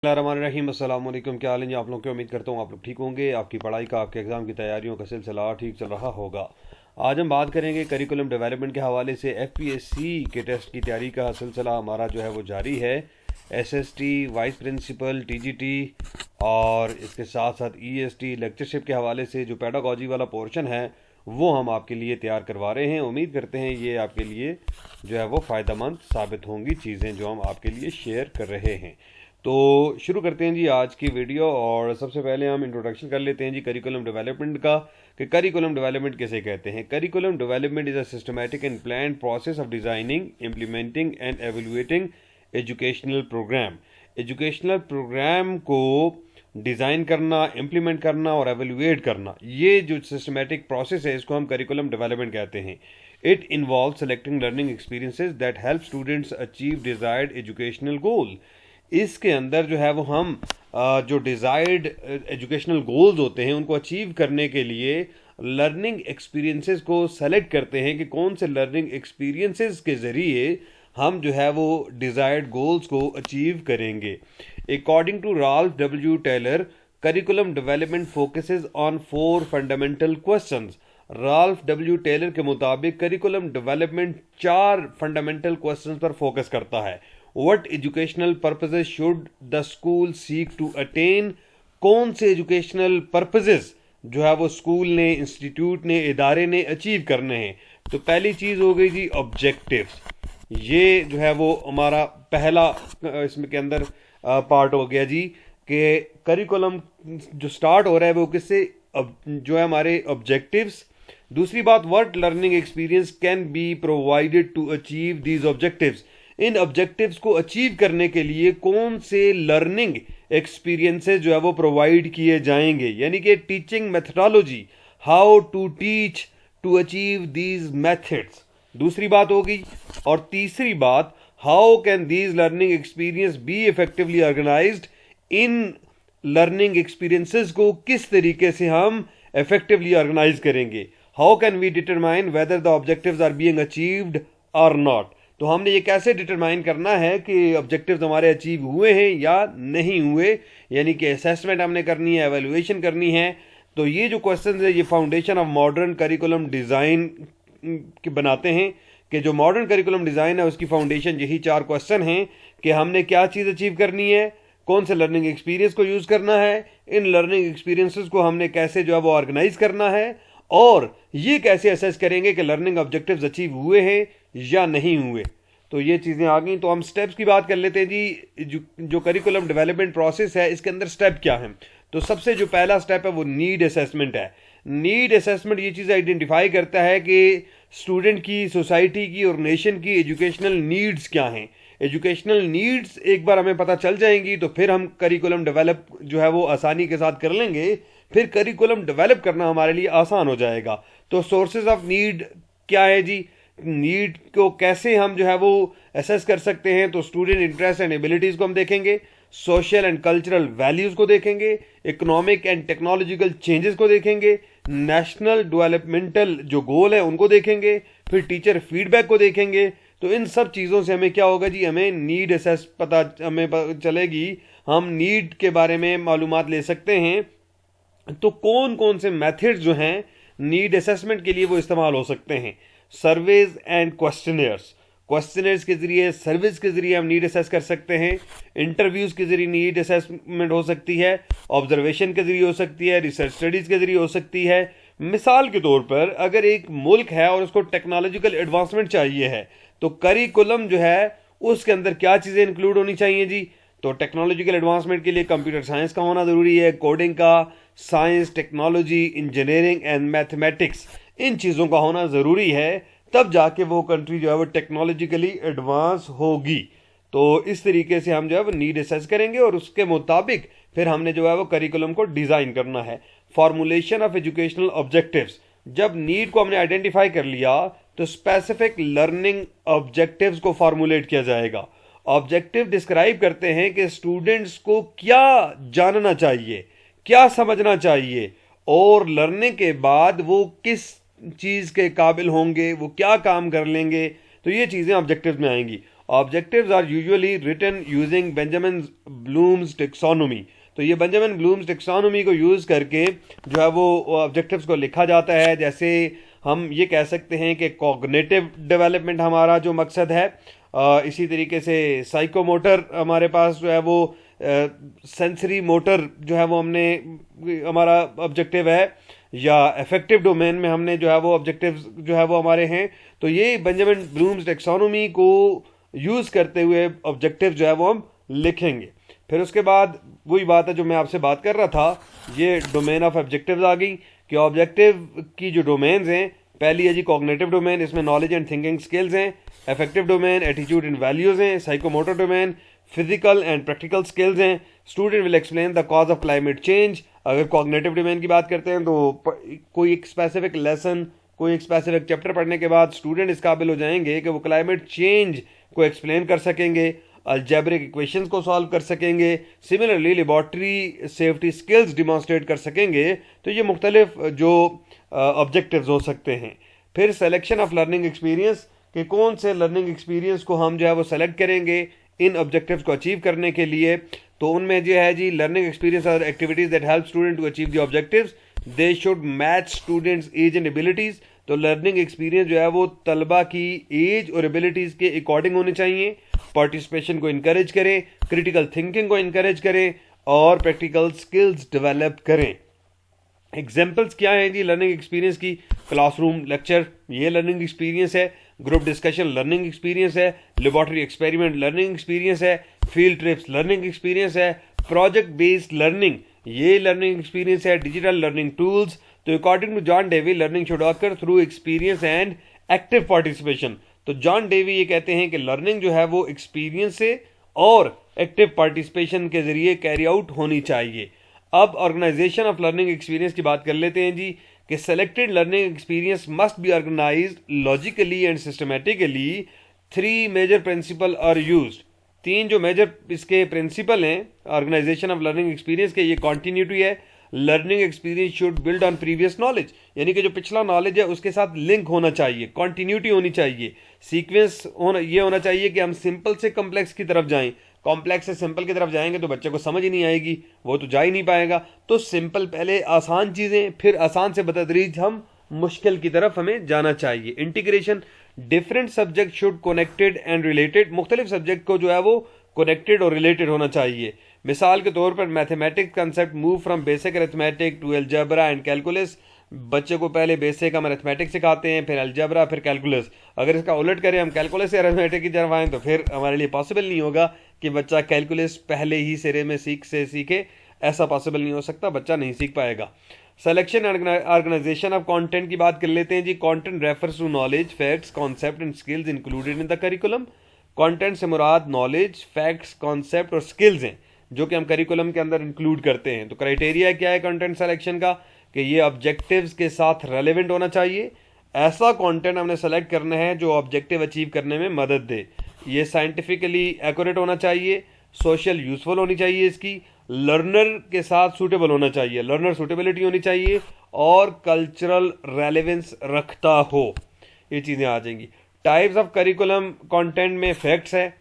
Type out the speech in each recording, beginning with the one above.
रहीम अस्सलाम वालेकुम। क्या हाल है जी आप लोग की। उम्मीद करता हूँ आप लोग ठीक होंगे। आपकी पढ़ाई का, आपके एग्ज़ाम की तैयारियों का सिलसिला ठीक चल रहा होगा। आज हम बात करेंगे करिकुलम डेवलपमेंट के हवाले से। एफपीएससी के टेस्ट की तैयारी का सिलसिला हमारा जो है वो जारी है। एसएसटी, वाइस प्रिंसिपल, टीजीटी और इसके साथ साथ ईएसटी लेक्चरशिप के हवाले से जो पेडागॉजी वाला पोर्शन है वो हम आपके लिए तैयार करवा रहे हैं। उम्मीद करते हैं ये आपके लिए जो है वो फ़ायदेमंद साबित होंगी चीज़ें जो हम आपके लिए शेयर कर रहे हैं। तो शुरू करते हैं जी आज की वीडियो। और सबसे पहले हम इंट्रोडक्शन कर लेते हैं जी करिकुलम डेवलपमेंट का, कि करिकुलम डेवलपमेंट किसे कहते हैं। Curriculum development is a systematic and plan process of designing, implementing and evaluating educational program. Educational program को डिज़ाइन करना, इम्प्लीमेंट करना और एवेल्युएट करना, ये जो सिस्टमैटिक प्रोसेस है इसको हम करिकुलम डेवलपमेंट कहते हैं। It involve selecting learning experiences that help students achieve desired educational goal. इसके अंदर जो है वो हम जो डिज़ायर्ड एजुकेशनल गोल्स होते हैं उनको अचीव करने के लिए लर्निंग एक्सपीरियंसेस को सेलेक्ट करते हैं कि कौन से लर्निंग एक्सपीरियंसेस के ज़रिए हम जो है वो डिज़ायर्ड गोल्स को अचीव करेंगे। According to Ralph W Taylor, curriculum development focuses on 4 fundamental questions. Ralph W Taylor के मुताबिक करिकुलम डेवलपमेंट 4 फंडामेंटल क्वेश्चंस पर फोकस करता है। What educational purposes should the school seek to attain? कौन से educational purposes जो है वो स्कूल ने, इंस्टीट्यूट ने, इदारे ने अचीव करने हैं। तो पहली चीज़ हो गई जी ऑब्जेक्टिव्स। ये जो है वो हमारा पहला इसमें के अंदर पार्ट हो गया जी, कि करिकुलम जो स्टार्ट हो रहा है वो किससे, जो है हमारे ऑब्जेक्टिव्स। दूसरी बात, what learning experience can be provided to achieve these objectives. इन ऑब्जेक्टिव्स को अचीव करने के लिए कौन से लर्निंग एक्सपीरियंसेस जो है वो प्रोवाइड किए जाएंगे, यानी कि teaching methodology, how to teach to achieve these methods दूसरी बात होगी। और तीसरी बात, how can these learning experience be effectively organized. इन लर्निंग एक्सपीरियंसेस को किस तरीके से हम इफेक्टिवली ऑर्गेनाइज करेंगे। How can we determine whether the objectives are being achieved और नॉट। तो हमने ये कैसे डिटरमाइन करना है कि ऑब्जेक्टिव्स हमारे अचीव हुए हैं या नहीं हुए, यानी कि असेसमेंट हमने करनी है, एवेल्युएशन करनी है। तो ये जो क्वेश्चन है ये foundation of modern curriculum design के बनाते हैं, कि जो मॉडर्न करिकुलम डिज़ाइन है उसकी फाउंडेशन यही 4 क्वेश्चन हैं कि हमने क्या चीज़ अचीव करनी है, कौन से लर्निंग एक्सपीरियंस को यूज़ करना है, इन लर्निंग एक्सपीरियंसेस को हमने कैसे जो है वो ऑर्गेनाइज करना है, और ये कैसे असेस करेंगे कि लर्निंग ऑब्जेक्टिव्स अचीव हुए हैं या नहीं हुए। तो ये चीज़ें आ गई। तो हम स्टेप्स की बात कर लेते हैं जी। जो करिकुलम डेवलपमेंट प्रोसेस है इसके अंदर स्टेप क्या है। तो सबसे जो पहला स्टेप है वो नीड असेसमेंट है। नीड असेसमेंट ये चीज़ आइडेंटिफाई करता है कि स्टूडेंट की, सोसाइटी की और नेशन की एजुकेशनल नीड्स क्या हैं। एजुकेशनल नीड्स एक बार हमें पता चल जाएंगी तो फिर हम करिकुलम डेवलप जो है वो आसानी के साथ कर लेंगे। फिर करिकुलम डेवलप करना हमारे लिए आसान हो जाएगा। तो सोर्सेज ऑफ नीड क्या है जी, नीड को कैसे हम जो है वो असेस कर सकते हैं। तो स्टूडेंट इंटरेस्ट एंड एबिलिटीज़ को हम देखेंगे, सोशल एंड कल्चरल वैल्यूज़ को देखेंगे, इकोनॉमिक एंड टेक्नोलॉजिकल चेंजेस को देखेंगे, नेशनल डेवलपमेंटल जो गोल है उनको देखेंगे, फिर टीचर फीडबैक को देखेंगे। तो इन सब चीज़ों से हमें क्या होगा जी, हमें नीड असेस हमें चलेगी, हम नीड के बारे में मालूमात ले सकते हैं। तो कौन कौन से मेथड्स जो हैं नीड असेसमेंट के लिए वो इस्तेमाल हो सकते हैं। सर्वेज एंड क्वेश्चनर्स के जरिए, सर्विस के जरिए हम नीड असेस कर सकते हैं। इंटरव्यूज के जरिए नीड असेसमेंट हो सकती है, ऑब्जर्वेशन के जरिए हो सकती है, रिसर्च स्टडीज के जरिए हो सकती है। मिसाल के तौर पर अगर एक मुल्क है और उसको टेक्नोलॉजिकल एडवांसमेंट चाहिए है तो करिकुलम जो है उसके अंदर क्या चीज़ें इंक्लूड होनी चाहिए जी। तो टेक्नोलॉजिकल एडवांसमेंट के लिए कंप्यूटर साइंस का होना ज़रूरी है, कोडिंग का, science, technology, engineering and mathematics, इन चीज़ों का होना ज़रूरी है। तब जाके वो कंट्री जो है वो टेक्नोलॉजिकली एडवांस होगी। तो इस तरीके से हम जो है वो नीड असेस करेंगे और उसके मुताबिक फिर हमने जो है वो करिकुलम को डिज़ाइन करना है। फॉर्मुलेशन ऑफ एजुकेशनल ऑब्जेक्टिव्स, जब नीड को हमने आइडेंटिफाई कर लिया तो स्पेसिफिक लर्निंग ऑब्जेक्टिव्स को फॉर्मुलेट किया जाएगा। ऑब्जेक्टिव डिस्क्राइब करते हैं कि स्टूडेंट्स को क्या जानना चाहिए, क्या समझना चाहिए, और लर्निंग के बाद वो किस चीज़ के काबिल होंगे, वो क्या काम कर लेंगे। तो ये चीज़ें ऑब्जेक्टिव्स में आएंगी। Objectives are usually written using Benjamin Bloom's taxonomy. तो ये बेंजामिन ब्लूम्स टेक्सोनोमी को यूज़ करके जो है वो ऑब्जेक्टिव्स को लिखा जाता है। जैसे हम ये कह सकते हैं कि कॉग्निटिव डेवलपमेंट हमारा जो मकसद है, इसी तरीके से साइकोमोटर हमारे पास जो है वो सेंसरी मोटर जो है वो हमने हमारा ऑब्जेक्टिव है, या इफेक्टिव डोमेन में हमने जो है वो ऑब्जेक्टिव जो है वो हमारे हैं। तो ये बेंजामिन ब्लूम्स टेक्सोनोमी को यूज़ करते हुए ऑब्जेक्टिव जो है वो हम लिखेंगे। फिर उसके बाद वही बात है जो मैं आपसे बात कर रहा था, ये डोमेन ऑफ ऑब्जेक्टिव्स आ गई कि ऑब्जेक्टिव की जो डोमेन्स हैं, पहली है जी कॉग्निटिव डोमेन, इसमें नॉलेज एंड थिंकिंग स्किल्स हैं। Effective domain attitude and values हैं। Psychomotor domain physical and practical skills हैं। Student will explain the cause of climate change. अगर कॉग्निटिव डोमेन की बात करते हैं तो कोई एक स्पेसिफिक लेसन, कोई एक स्पेसिफिक चैप्टर पढ़ने के बाद स्टूडेंट इस काबिल हो जाएंगे कि वो क्लाइमेट चेंज को एक्सप्लेन कर सकेंगे, अलजेब्रिक इक्वेशंस को सॉल्व कर सकेंगे, similarly laboratory safety skills demonstrate कर सकेंगे। तो ये मुख्तलिफ जो ऑब्जेक्टिव्स हो सकते हैं। फिर सेलेक्शन ऑफ लर्निंग एक्सपीरियंस, कि कौन से लर्निंग एक्सपीरियंस को हम जो है वो सेलेक्ट करेंगे इन ऑब्जेक्टिव्स को अचीव करने के लिए। तो उनमें जो है जी लर्निंग एक्सपीरियंस और activities that help student to achieve the objectives, they should match students age and abilities. तो लर्निंग एक्सपीरियंस जो है वो तलबा की एज और एबिलिटीज के अकॉर्डिंग होने चाहिए। पार्टिसिपेशन को इनकरेज करें, क्रिटिकल थिंकिंग को इनकरेज करें और प्रैक्टिकल स्किल्स डेवलप करें। एग्जाम्पल्स क्या हैं जी लर्निंग एक्सपीरियंस की? क्लासरूम लेक्चर ये लर्निंग एक्सपीरियंस है, ग्रुप डिस्कशन लर्निंग एक्सपीरियंस है, लेबॉर्ट्री एक्सपेरिमेंट लर्निंग एक्सपीरियंस है, फील्ड ट्रिप्स लर्निंग एक्सपीरियंस है, प्रोजेक्ट बेस्ड लर्निंग ये लर्निंग एक्सपीरियंस है, डिजिटल लर्निंग टूल्स। तो according to John Dewey learning should occur through experience and active participation. तो John Dewey ये कहते हैं कि लर्निंग जो है वो एक्सपीरियंस से और एक्टिव पार्टिसिपेशन के जरिए कैरी आउट होनी चाहिए। अब ऑर्गेनाइजेशन ऑफ लर्निंग एक्सपीरियंस की बात कर लेते हैं जी, कि selected learning experience must be organized logically and systematically. 3 major principle are used. 3 जो मेजर इसके प्रिंसिपल हैं ऑर्गेनाइजेशन ऑफ लर्निंग एक्सपीरियंस के, ये कॉन्टिन्यूटी है। Learning experience should build on previous knowledge, यानी कि जो पिछला नॉलेज है उसके साथ लिंक होना चाहिए, कॉन्टिन्यूटी होनी चाहिए, सीक्वेंस होना चाहिए कि हम सिंपल से कॉम्प्लेक्स की तरफ जाएं। कॉम्प्लेक्स से सिंपल की तरफ जाएंगे तो बच्चे को समझ ही नहीं आएगी, वो तो जा ही नहीं पाएगा। तो सिंपल पहले आसान चीज़ें, फिर आसान से बतदरीज हम मुश्किल की तरफ हमें जाना चाहिए। Integration, different subject should connected and related. मुख्तलिफ सब्जेक्ट को जो है वो कनेक्टेड और रिलेटेड होना चाहिए। मिसाल के तौर पर mathematics concept move from basic arithmetic to algebra and calculus. बच्चे को पहले बेसिक हम अरिथमेटिक सिखाते हैं, फिर अलजेब्रा, फिर कैलकुलस। अगर इसका उलट करें, हम कैलकुलस से अरिथमेटिक की तरफ आएँ तो फिर हमारे लिए पॉसिबल नहीं होगा कि बच्चा कैलकुलस पहले ही सिरे में सीखे। ऐसा पॉसिबल नहीं हो सकता, बच्चा नहीं सीख पाएगा। सिलेक्शन ऑर्गेनाइजेशन ऑफ कंटेंट की बात कर लेते हैं जी। Content refers to knowledge, facts, concept and skills included in the curriculum. Content से मुराद नॉलेज, फैक्ट्स, कॉन्सेप्ट और स्किल्स हैं जो कि हम करिकुलम के अंदर इंक्लूड करते हैं। तो क्राइटेरिया क्या है कंटेंट सिलेक्शन का, कि ये ऑब्जेक्टिव्स के साथ रेलेवेंट होना चाहिए। ऐसा कंटेंट हमने सेलेक्ट करना है जो ऑब्जेक्टिव अचीव करने में मदद दे। ये साइंटिफिकली एक्यूरेट होना चाहिए, सोशल यूजफुल होनी चाहिए, इसकी लर्नर के साथ सूटेबल होना चाहिए, लर्नर सूटेबिलिटी होनी चाहिए, और कल्चरल रेलेवेंस रखता हो। ये चीज़ें आ जाएंगी। टाइप्स ऑफ करिकुलम कंटेंट में फैक्ट्स हैं,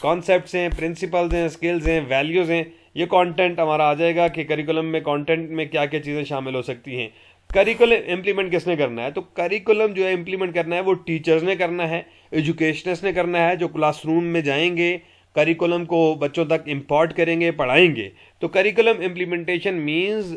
कॉन्सेप्ट्स हैं, प्रिंसिपल्स हैं, स्किल्स हैं, वैल्यूज़ हैं। ये कंटेंट हमारा आ जाएगा कि करिकुलम में कंटेंट में क्या क्या चीज़ें शामिल हो सकती हैं। करिकुलम इम्प्लीमेंट किसने करना है? तो करिकुलम जो है इम्प्लीमेंट करना है वो टीचर्स ने करना है, एजुकेशनिस्ट ने करना है, जो क्लासरूम में जाएंगे, करिकुलम को बच्चों तक इम्पोर्ट करेंगे, पढ़ाएंगे। तो curriculum implementation means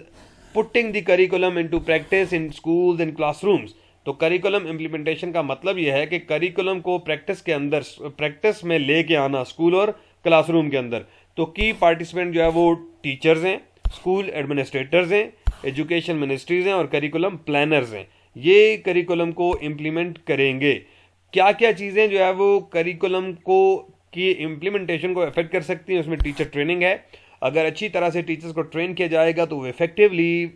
putting the curriculum into practice in schools and classrooms. तो करिकुलम इम्प्लीमेंटेशन का मतलब यह है कि करिकुलम को प्रैक्टिस में लेके आना स्कूल और क्लासरूम के अंदर। तो की पार्टिसिपेंट जो है वो टीचर्स हैं, स्कूल एडमिनिस्ट्रेटर्स हैं, एजुकेशन मिनिस्ट्रीज हैं और करिकुलम प्लानर्स हैं। ये करिकुलम को इम्प्लीमेंट करेंगे। क्या क्या चीज़ें जो है वो करिकुलम को की इम्प्लीमेंटेशन को इफेक्ट कर सकती हैं? उसमें टीचर ट्रेनिंग है। अगर अच्छी तरह से टीचर्स को ट्रेन किया जाएगा तो वो इफेक्टिवली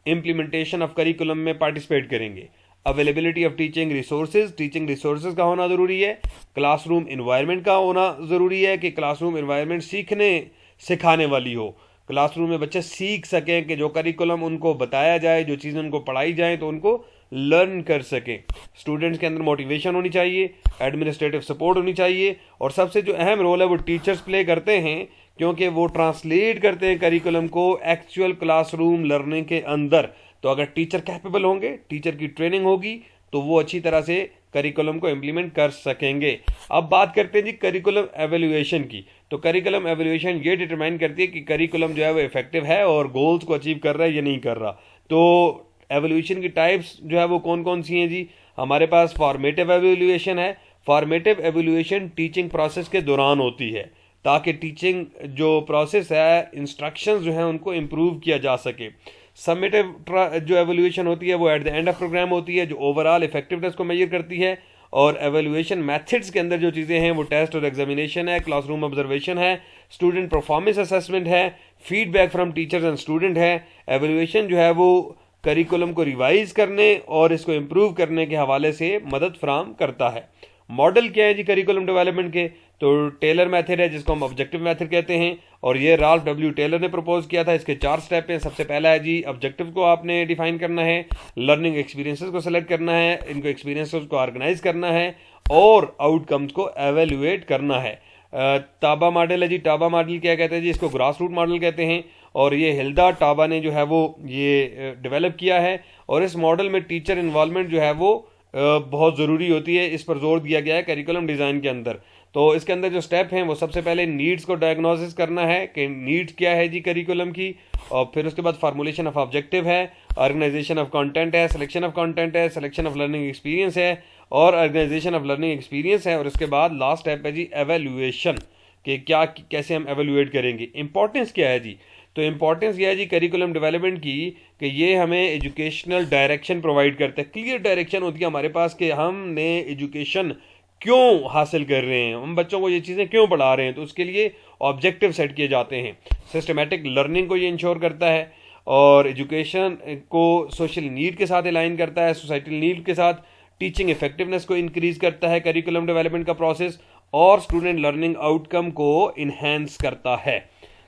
इम्प्लीमेंटेशन ऑफ करिकुलम में पार्टिसिपेट करेंगे। अवेलेबिलिटी ऑफ टीचिंग रिसोर्सेज का होना ज़रूरी है। क्लासरूम इन्वायरमेंट का होना ज़रूरी है कि क्लासरूम इन्वायरमेंट सीखने सिखाने वाली हो, क्लासरूम में बच्चे सीख सकें, कि जो करिकुलम उनको बताया जाए, जो चीज़ें उनको पढ़ाई जाए तो उनको लर्न कर सकें। स्टूडेंट्स के अंदर मोटिवेशन होनी चाहिए, एडमिनिस्ट्रेटिव सपोर्ट होनी चाहिए, और सबसे जो अहम रोल है वो टीचर्स प्ले करते हैं, क्योंकि वो ट्रांसलेट करते हैं करिकुलम को एक्चुअल क्लासरूम लर्निंग के अंदर। तो अगर टीचर कैपेबल होंगे, टीचर की ट्रेनिंग होगी, तो वो अच्छी तरह से करिकुलम को इम्प्लीमेंट कर सकेंगे। अब बात करते हैं जी करिकुलम एवेल्युएशन की। तो करिकुलम एवेल्युएशन ये डिटरमाइन करती है कि करिकुलम जो है वो इफेक्टिव है और गोल्स को अचीव कर रहा है या नहीं कर रहा। तो एवेल्युएशन की टाइप्स जो है वो कौन कौन सी हैं जी? हमारे पास फॉर्मेटिव एवेल्युएशन है। फॉर्मेटिव एवेल्युएशन टीचिंग प्रोसेस के दौरान होती है, ताकि टीचिंग जो प्रोसेस है, इंस्ट्रक्शंस जो हैं, उनको इम्प्रूव किया जा सके। समेटिव जो एवेल्युएशन होती है वो at the end of program होती है, जो ओवरऑल इफेक्टिवनेस को मेजर करती है। और एवेल्युएशन मेथड्स के अंदर जो चीज़ें हैं वो टेस्ट और एग्जामिनेशन है, क्लासरूम ऑब्जर्वेशन है, स्टूडेंट परफॉर्मेंस असेसमेंट है, feedback from teachers and student है। एवेल्युएशन जो है वो करिकुलम को रिवाइज करने और इसको इम्प्रूव करने के हवाले से मदद फराहम करता है। मॉडल क्या है जी करिकुलम डेवलपमेंट के? तो टेलर मेथड है, जिसको हम ऑब्जेक्टिव मेथड कहते हैं, और ये राल्फ डब्ल्यू टेलर ने प्रपोज किया था। इसके 4 स्टेप हैं। सबसे पहला है जी ऑब्जेक्टिव को आपने डिफाइन करना है, लर्निंग एक्सपीरियंसेस को सेलेक्ट करना है, इनको एक्सपीरियंसेस को ऑर्गेनाइज करना है, और आउटकम्स को एवेल्युएट करना है। टाबा मॉडल है जी। टाबा मॉडल क्या कहते हैं जी? इसको ग्रास रूट मॉडल कहते हैं, और ये हिल्डा टाबा ने जो है वो ये डेवलप किया है। और इस मॉडल में टीचर इन्वॉल्वमेंट जो है वो बहुत ज़रूरी होती है, इस पर जोर दिया गया है करिकुलम डिज़ाइन के अंदर। तो इसके अंदर जो स्टेप हैं वो सबसे पहले नीड्स को डायग्नोसिस करना है कि नीड्स क्या है जी करिकुलम की, और फिर उसके बाद फार्मूलेशन ऑफ ऑब्जेक्टिव है, ऑर्गेनाइजेशन ऑफ कंटेंट है, सिलेक्शन ऑफ कंटेंट है, सिलेक्शन ऑफ लर्निंग एक्सपीरियंस है, और ऑर्गेनाइजेशन ऑफ लर्निंग एक्सपीरियंस है। और उसके बाद लास्ट स्टेप है जी एवेल्युएशन, कि क्या कैसे हम एवेल्युएट करेंगे। इंपॉर्टेंस क्या है जी? तो इंपॉर्टेंस यह है जी करिकुलम डेवलपमेंट की कि ये हमें एजुकेशनल डायरेक्शन प्रोवाइड करता है। क्लियर डायरेक्शन होती है हमारे पास कि हमने एजुकेशन क्यों हासिल कर रहे हैं, हम बच्चों को ये चीज़ें क्यों पढ़ा रहे हैं। तो उसके लिए ऑब्जेक्टिव सेट किए जाते हैं। सिस्टमेटिक लर्निंग को ये इंश्योर करता है, और एजुकेशन को सोशल नीड के साथ अलाइन करता है, सोसाइटल नीड के साथ। टीचिंग इफेक्टिवनेस को इंक्रीज करता है करिकुलम डेवलपमेंट का प्रोसेस, और स्टूडेंट लर्निंग आउटकम को इन्हेंस करता है।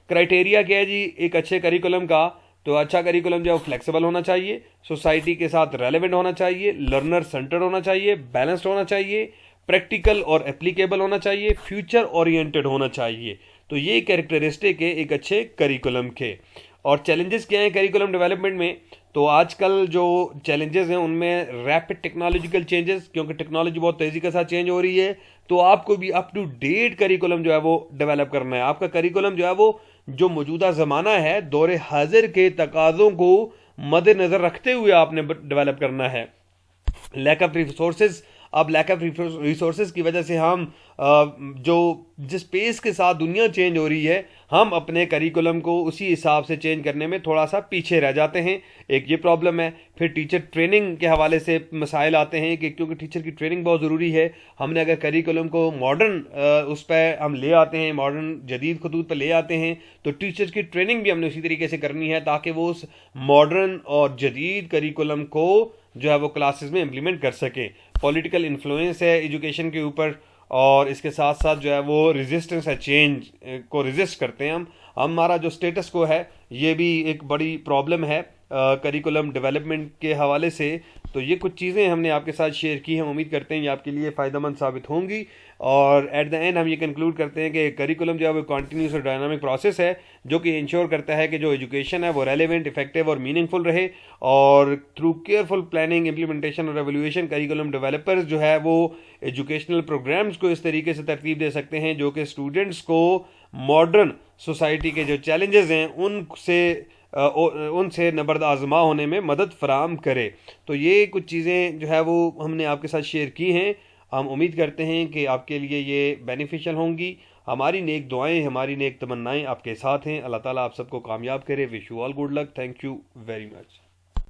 क्राइटेरिया क्या है जी एक अच्छे करिकुलम का? तो अच्छा करिकुलम जो है फ्लेक्सिबल होना चाहिए, सोसाइटी के साथ रेलेवेंट होना चाहिए, लर्नर सेंटर्ड होना चाहिए, बैलेंस्ड होना चाहिए, प्रैक्टिकल और एप्लीकेबल होना चाहिए, फ्यूचर ओरिएंटेड होना चाहिए। तो ये कैरेक्टरिस्टिक है एक अच्छे करिकुलम के। और चैलेंजेस क्या हैं करिकुलम डेवलपमेंट में? तो आजकल जो चैलेंजेस हैं उनमें रैपिड टेक्नोलॉजिकल चेंजेस, क्योंकि टेक्नोलॉजी बहुत तेज़ी के साथ चेंज हो रही है, तो आपको भी अप टू डेट करिकुलम जो है वो डेवलप करना है। आपका करिकुलम जो है वो जो मौजूदा ज़माना है, दौरे हाजिर के तकाज़ों को मद्देनज़र रखते हुए आपने डेवलप करना है। लैक ऑफ रिसोर्सेज, अब लैक ऑफ रिसोर्सेज की वजह से हम जो जिस पेस के साथ दुनिया चेंज हो रही है, हम अपने करिकुलम को उसी हिसाब से चेंज करने में थोड़ा सा पीछे रह जाते हैं। एक ये प्रॉब्लम है। फिर टीचर ट्रेनिंग के हवाले से मसाइल आते हैं कि क्योंकि टीचर की ट्रेनिंग बहुत ज़रूरी है। हमने अगर करिकुलम को मॉडर्न उस पर हम ले आते हैं, मॉडर्न जदीद खतूत पर ले आते हैं, तो टीचर्स की ट्रेनिंग भी हमने उसी तरीके से करनी है, ताकि वो उस मॉडर्न और जदीद करिकुलम को जो है वो क्लासेस में इम्प्लीमेंट कर सकें। पॉलिटिकल इन्फ्लुएंस है एजुकेशन के ऊपर, और इसके साथ साथ जो है वो रेजिस्टेंस है, चेंज को रेजिस्ट करते हैं हम। हमारा जो स्टेटस को है ये भी एक बड़ी प्रॉब्लम है करिकुलम डेवलपमेंट के हवाले से। तो ये कुछ चीज़ें हमने आपके साथ शेयर की हैं, हम उम्मीद करते हैं ये आपके लिए फ़ायदेमंद साबित होंगी। और एट द एंड हम ये कंक्लूड करते हैं कि करिकुलम जो है वो कॉन्टीन्यूस और डायनामिक प्रोसेस है, जो कि इंश्योर करता है कि जो एजुकेशन है वो रेलेवेंट, इफेक्टिव और मीनिंगफुल रहे। और थ्रू केयरफुल प्लानिंग, इम्प्लीमेंटेशन और एवोल्यूशन, करिकुलम डेवलपर्स जो है वो एजुकेशनल प्रोग्राम्स को इस तरीके से तरतीब दे सकते हैं जो कि स्टूडेंट्स को मॉडर्न सोसाइटी के जो चैलेंजेस हैं उनसे नबर्द आज़मा होने में मदद फराहम करे। तो ये कुछ चीज़ें जो है वो हमने आपके साथ शेयर की हैं। हम उम्मीद करते हैं कि आपके लिए ये बेनिफिशियल होंगी। हमारी नेक दुआएं, हमारी नेक तमन्नाएं आपके साथ हैं। अल्लाह ताला आप सबको कामयाब करे। Wish you all good luck. Thank you very much.